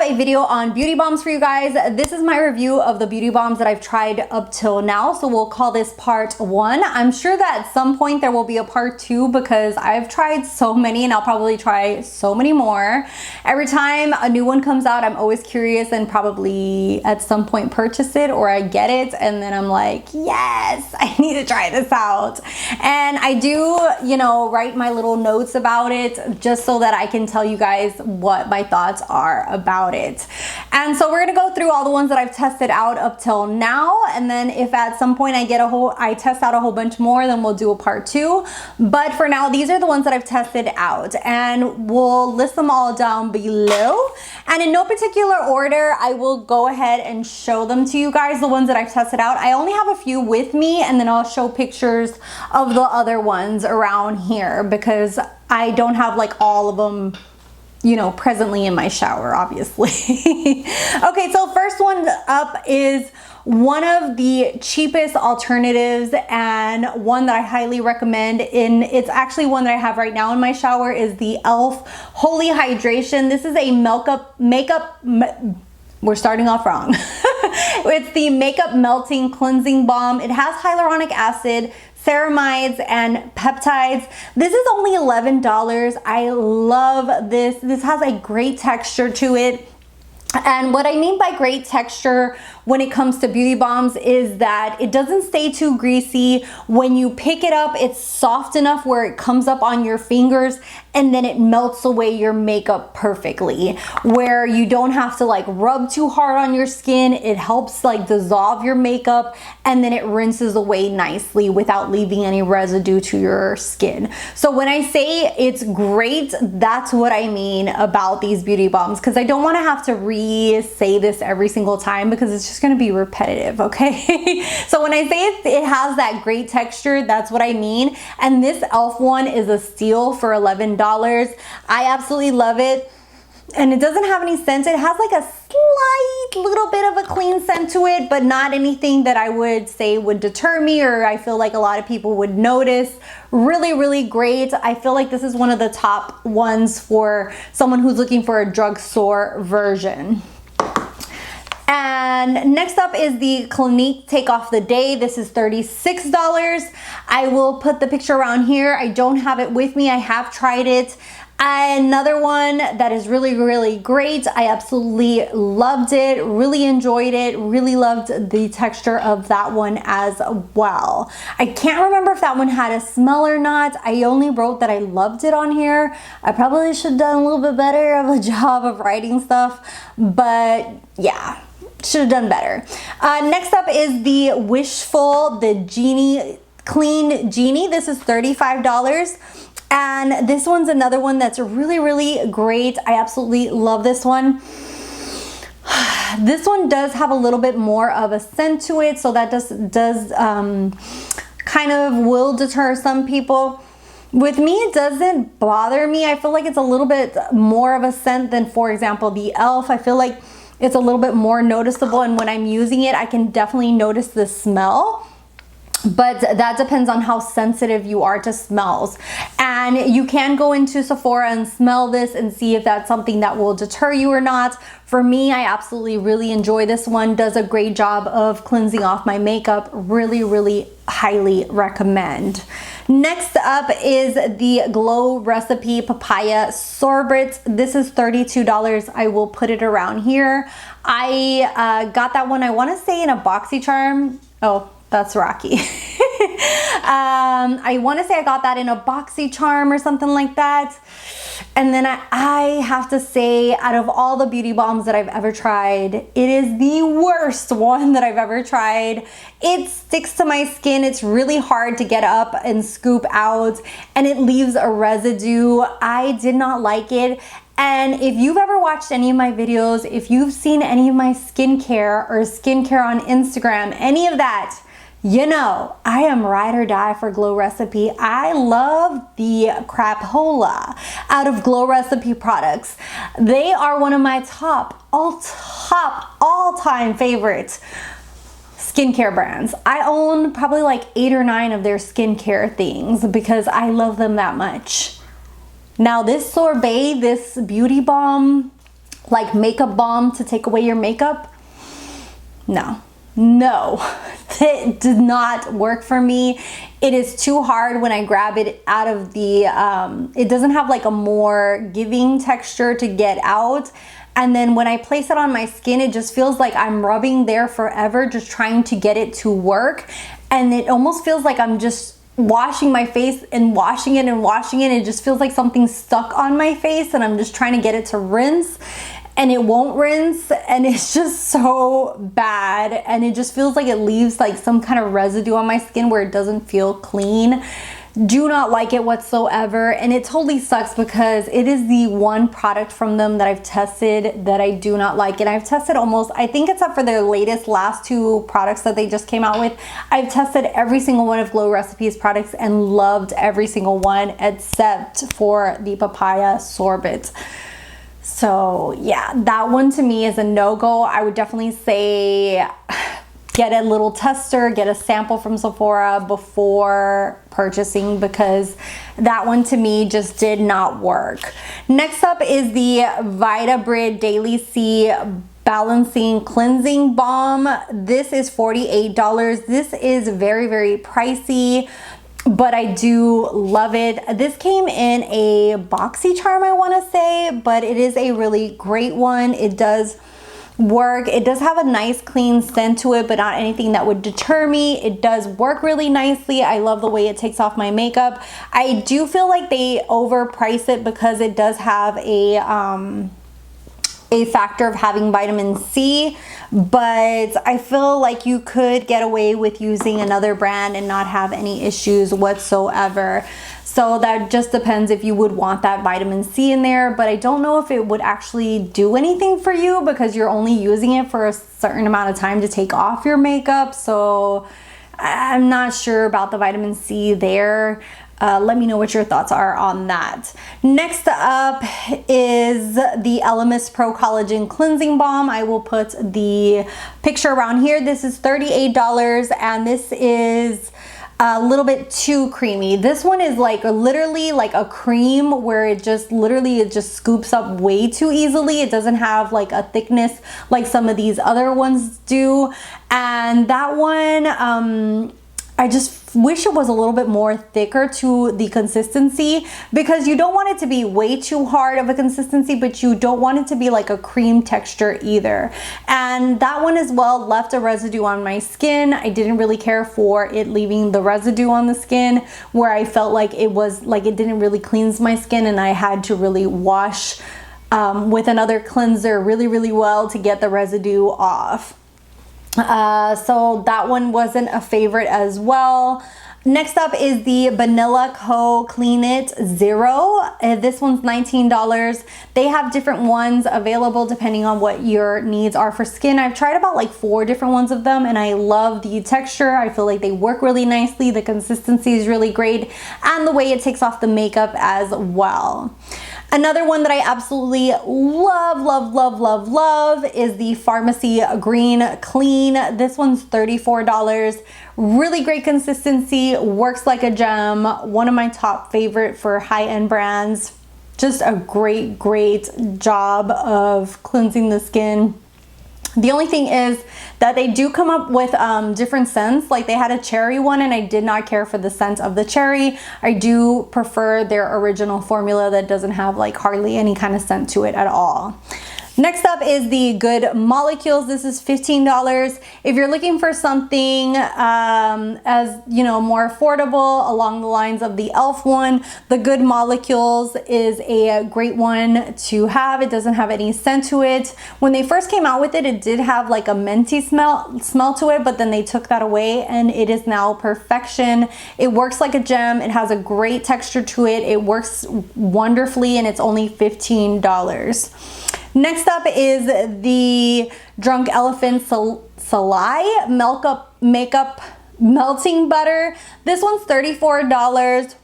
a video on beauty bombs for you guys. This is my review of the beauty bombs that I've tried up till now, so we'll call this part 1. I'm sure that at some point there will be a part 2 because I've tried so many and I'll probably try so many more. Every time a new one comes out, I'm always curious and probably at some point purchase it, or I get it and then I'm like, yes, I need to try this out. And I do, you know, write my little notes about it just so that I can tell you guys what my thoughts are about it. And so we're gonna go through all the ones that I've tested out up till now, and then if at some point I test out a whole bunch more, then we'll do a part 2. But for now, these are the ones that I've tested out, and we'll list them all down below. And in no particular order, I will go ahead and show them to you guys, the ones that I've tested out. I only have a few with me, and then I'll show pictures of the other ones around here because I don't have like all of them, you know, presently in my shower, obviously. Okay, so first one up is one of the cheapest alternatives and one that I highly recommend. It's actually one that I have right now in my shower, is the e.l.f. Holy Hydration. This is a we're starting off wrong. It's the Makeup Melting Cleansing Balm. It has hyaluronic acid, ceramides, and peptides. This is only $11. I love this. This has a great texture to it. And what I mean by great texture when it comes to beauty bombs is that it doesn't stay too greasy. When you pick it up, it's soft enough where it comes up on your fingers and then it melts away your makeup perfectly, where you don't have to like rub too hard on your skin. It helps like dissolve your makeup and then it rinses away nicely without leaving any residue to your skin. So when I say it's great, that's what I mean about these beauty bombs, because I don't want to have to re-say this every single time because it's just going to be repetitive, okay? So when I say it has that great texture, that's what I mean. And this e.l.f. one is a steal for $11. I absolutely love it. And it doesn't have any scent. It has like a slight little bit of a clean scent to it, but not anything that I would say would deter me or I feel like a lot of people would notice. Really, really great. I feel like this is one of the top ones for someone who's looking for a drugstore version. And next up is the Clinique Take Off the Day. This is $36. I will put the picture around here. I don't have it with me. I have tried it. Another one that is really, really great. I absolutely loved it, really enjoyed it, really loved the texture of that one as well. I can't remember if that one had a smell or not. I only wrote that I loved it on here. I probably should have done a little bit better of a job of writing stuff, but yeah, should have done better. Next up is the Wishful, the Genie, Clean Genie. This is $35. And this one's another one that's really, really great. I absolutely love this one. This one does have a little bit more of a scent to it, so that does kind of will deter some people. With me, it doesn't bother me. I feel like it's a little bit more of a scent than, for example, the e.l.f. I feel like it's a little bit more noticeable, and when I'm using it, I can definitely notice the smell. But that depends on how sensitive you are to smells. And you can go into Sephora and smell this and see if that's something that will deter you or not. For me, I absolutely really enjoy this one. Does a great job of cleansing off my makeup. Really, really highly recommend. Next up is the Glow Recipe Papaya Sorbet. This is $32. I will put it around here. I got that one, I want to say in a BoxyCharm. Oh, that's Rocky. I want to say I got that in a BoxyCharm or something like that. And then I have to say, out of all the beauty bombs that I've ever tried, it is the worst one that I've ever tried. It sticks to my skin. It's really hard to get up and scoop out, and it leaves a residue. I did not like it. And if you've ever watched any of my videos, if you've seen any of my skincare or skincare on Instagram, any of that, you know, I am ride or die for Glow Recipe. I love the crapola out of Glow Recipe products. They are one of my all-time favorite skincare brands. I own probably like 8 or 9 of their skincare things because I love them that much. Now this Sorbet, this beauty balm, like makeup balm to take away your makeup. No, it did not work for me. It is too hard when I grab it out of the, it doesn't have like a more giving texture to get out. And then when I place it on my skin, it just feels like I'm rubbing there forever, just trying to get it to work. And it almost feels like I'm just washing my face and washing it and washing it. It just feels like something's stuck on my face and I'm just trying to get it to rinse and it won't rinse, and it's just so bad. And it just feels like it leaves like some kind of residue on my skin where it doesn't feel clean. Do not like it whatsoever, and it totally sucks because it is the one product from them that I've tested that I do not like. And I've tested almost, I think except for their last two products that they just came out with, I've tested every single one of Glow Recipes products and loved every single one except for the papaya sorbet. So yeah, that one to me is a no-go. I would definitely say get a little tester, get a sample from Sephora before purchasing, because that one to me just did not work. Next up is the Vitabrid Daily C Balancing Cleansing Balm. This is $48. This is very, very pricey, but I do love it. This came in a boxy charm, I want to say, but it is a really great one. It does work. It does have a nice clean scent to it, but not anything that would deter me. It does work really nicely. I love the way it takes off my makeup. I do feel like they overprice it because it does have a factor of having vitamin C, but I feel like you could get away with using another brand and not have any issues whatsoever. So that just depends if you would want that vitamin C in there, but I don't know if it would actually do anything for you because you're only using it for a certain amount of time to take off your makeup. So I'm not sure about the vitamin C there. Let me know what your thoughts are on that. Next up is the Elemis Procollagen Cleansing Balm. I will put the picture around here. This is $38, and this is a little bit too creamy. This one is like literally like a cream where it just scoops up way too easily. It doesn't have like a thickness like some of these other ones do. And that one, I just wish it was a little bit more thicker to the consistency, because you don't want it to be way too hard of a consistency, but you don't want it to be like a cream texture either. And that one as well left a residue on my skin. I didn't really care for it leaving the residue on the skin, where I felt like it was like it didn't really cleanse my skin and I had to really wash with another cleanser really well to get the residue off. So that one wasn't a favorite as well. Next up is the Banila Clean It Zero. This one's $19. They have different ones available depending on what your needs are for skin. I've tried about like 4 different ones of them, and I love the texture. I feel like they work really nicely. The consistency is really great, and the way it takes off the makeup as well. Another one that I absolutely love is the Farmacy Green Clean. This one's $34. Really great consistency, works like a gem. One of my top favorite for high-end brands. Just a great job of cleansing the skin. The only thing is that they do come up with different scents. Like they had a cherry one, and I did not care for the scent of the cherry. I do prefer their original formula that doesn't have like hardly any kind of scent to it at all. Next up is the Good Molecules. This is $15. If you're looking for something as you know, more affordable along the lines of the e.l.f. one, the Good Molecules is a great one to have. It doesn't have any scent to it. When they first came out with it, it did have like a minty smell to it, but then they took that away and it is now perfection. It works like a gem. It has a great texture to it. It works wonderfully, and it's only $15. Next up is the Drunk Elephant Slaai Makeup Melting Butter. This one's $34.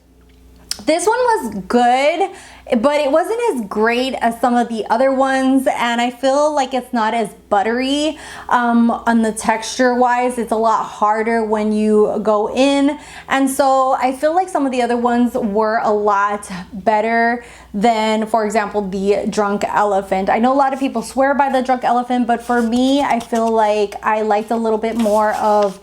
This one was good. but it wasn't as great as some of the other ones, and I feel like it's not as buttery on the texture wise. It's a lot harder when you go in, and so I feel like some of the other ones were a lot better than, for example, the Drunk Elephant. I know a lot of people swear by the Drunk Elephant, but for me, I feel like I liked a little bit more of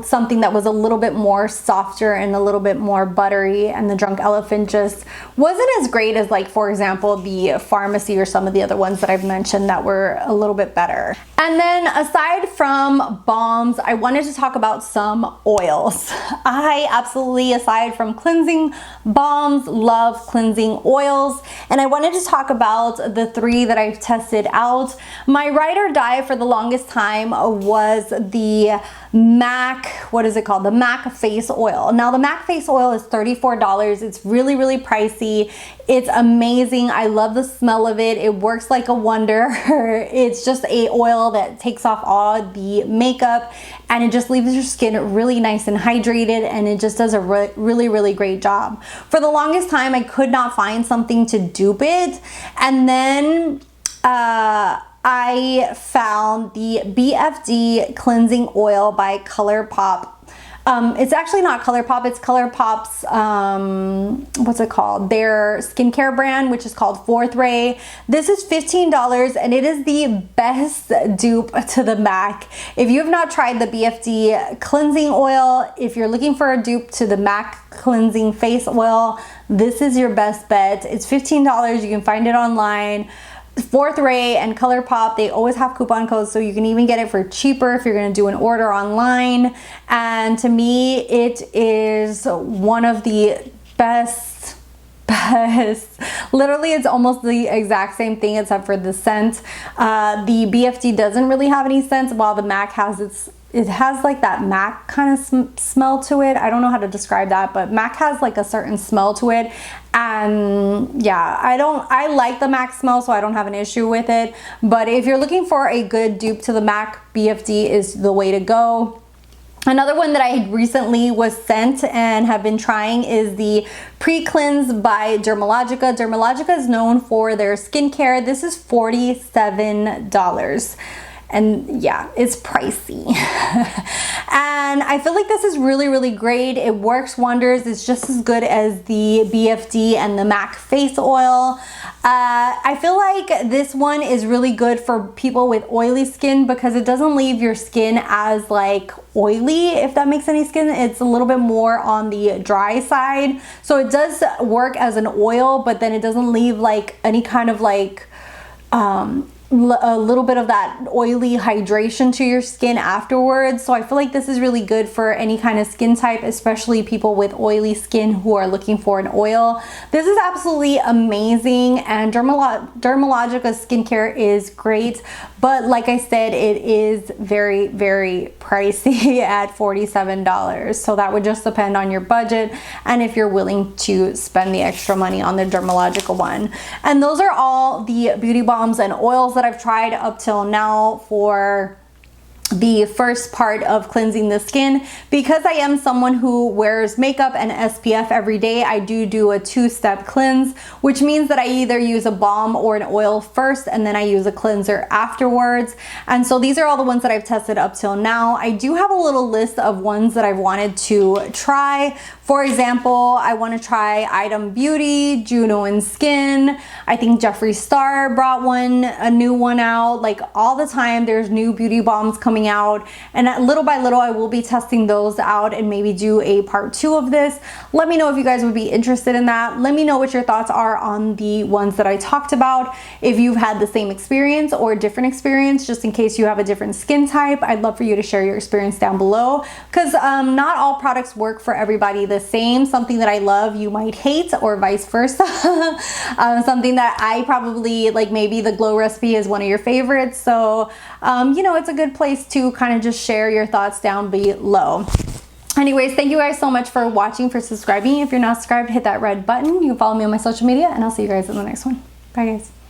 something that was a little bit more softer and a little bit more buttery, and the Drunk Elephant just wasn't as great as, like, for example, the Farmacy or some of the other ones that I've mentioned that were a little bit better. And then aside from balms, I wanted to talk about some oils. I absolutely, aside from cleansing balms, love cleansing oils, and I wanted to talk about the 3 that I've tested out. My ride or die for the longest time was the MAC, what is it called? The MAC face oil. Now the MAC face oil is $34. It's really, really pricey. It's amazing. I love the smell of it. It works like a wonder. It's just a oil that takes off all the makeup, and it just leaves your skin really nice and hydrated, and it just does a really, really great job. For the longest time, I could not find something to dupe it, and then I found the BFD cleansing oil by ColourPop. It's actually not ColourPop, it's ColourPop's, what's it called? Their skincare brand, which is called Fourth Ray. This is $15, and it is the best dupe to the MAC. If you have not tried the BFD cleansing oil, if you're looking for a dupe to the MAC cleansing face oil, this is your best bet. It's $15, you can find it online. Fourth Ray and ColourPop, they always have coupon codes, so you can even get it for cheaper if you're going to do an order online. And to me, it is one of the best. Literally, it's almost the exact same thing except for the scent. The BFD doesn't really have any scent, while the MAC has it has like that MAC kind of smell to it. I don't know how to describe that, but MAC has like a certain smell to it. And yeah, I like the MAC smell, so I don't have an issue with it. But if you're looking for a good dupe to the MAC, BFD is the way to go. Another one that I recently was sent and have been trying is the Precleanse by Dermalogica. Dermalogica is known for their skincare. This is $47. And yeah, it's pricey. And I feel like this is really, really great. It works wonders. It's just as good as the BFD and the MAC face oil. I feel like this one is really good for people with oily skin because it doesn't leave your skin as like oily, if that makes any sense. It's a little bit more on the dry side. So it does work as an oil, but then it doesn't leave like any kind of like a little bit of that oily hydration to your skin afterwards. So I feel like this is really good for any kind of skin type, especially people with oily skin who are looking for an oil. This is absolutely amazing, and Dermalogica skincare is great, but like I said, it is very, very pricey at $47. So that would just depend on your budget and if you're willing to spend the extra money on the Dermalogica one. And those are all the beauty balms and oils that I've tried up till now for the first part of cleansing the skin. Because I am someone who wears makeup and SPF every day, I do a 2-step cleanse, which means that I either use a balm or an oil first and then I use a cleanser afterwards. And so these are all the ones that I've tested up till now. I do have a little list of ones that I've wanted to try. For example, I want to try Item Beauty, Juno and Skin. I think Jeffree Star brought a new one out. Like all the time, there's new beauty balms coming out, and little by little, I will be testing those out and maybe do a part 2 of this. Let me know if you guys would be interested in that. Let me know what your thoughts are on the ones that I talked about. If you've had the same experience or a different experience, just in case you have a different skin type, I'd love for you to share your experience down below, because not all products work for everybody the same. Something that I love, you might hate, or vice versa. Something that I probably like, maybe the Glow recipe is one of your favorites. So, you know, it's a good place to kind of just share your thoughts down below. Anyways, thank you guys so much for watching, for subscribing. If you're not subscribed, hit that red button. You can follow me on my social media, and I'll see you guys in the next one. Bye guys.